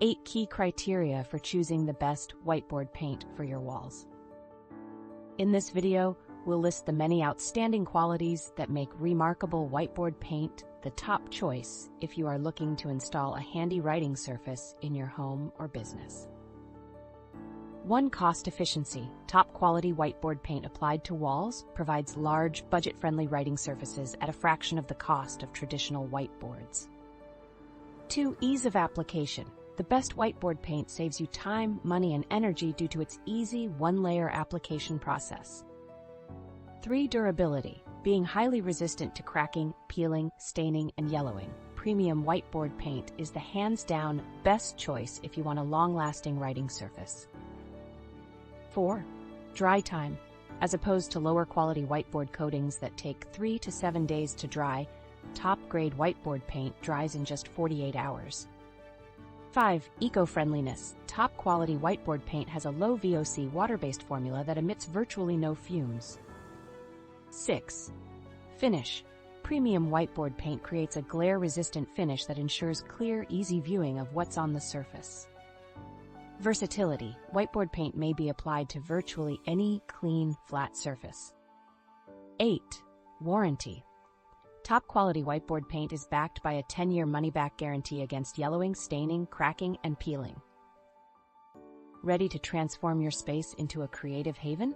8 key criteria for choosing the best whiteboard paint for your walls. In this video, we'll list the many outstanding qualities that make remarkable whiteboard paint the top choice if you are looking to install a handy writing surface in your home or business. 1. Cost efficiency. Top quality whiteboard paint applied to walls provides large, budget-friendly writing surfaces at a fraction of the cost of traditional whiteboards. 2. Ease of application. The best whiteboard paint saves you time, money, and energy due to its easy one-layer application process. 3. Durability. Being highly resistant to cracking, peeling, staining, and yellowing, premium whiteboard paint is the hands-down best choice if you want a long-lasting writing surface. 4. Dry time. As opposed to lower-quality whiteboard coatings that take 3 to 7 days to dry, top-grade whiteboard paint dries in just 48 hours. 5. Eco-friendliness. Top-quality whiteboard paint has a low VOC water-based formula that emits virtually no fumes. 6. Finish. Premium whiteboard paint creates a glare-resistant finish that ensures clear, easy viewing of what's on the surface. Versatility. Whiteboard paint may be applied to virtually any clean, flat surface. 8. Warranty. Top-quality whiteboard paint is backed by a 10-year money-back guarantee against yellowing, staining, cracking, and peeling. Ready to transform your space into a creative haven?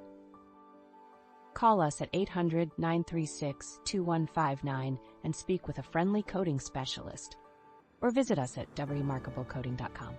Call us at 800-936-2159 and speak with a friendly coating specialist, or visit us at wremarkablecoating.com.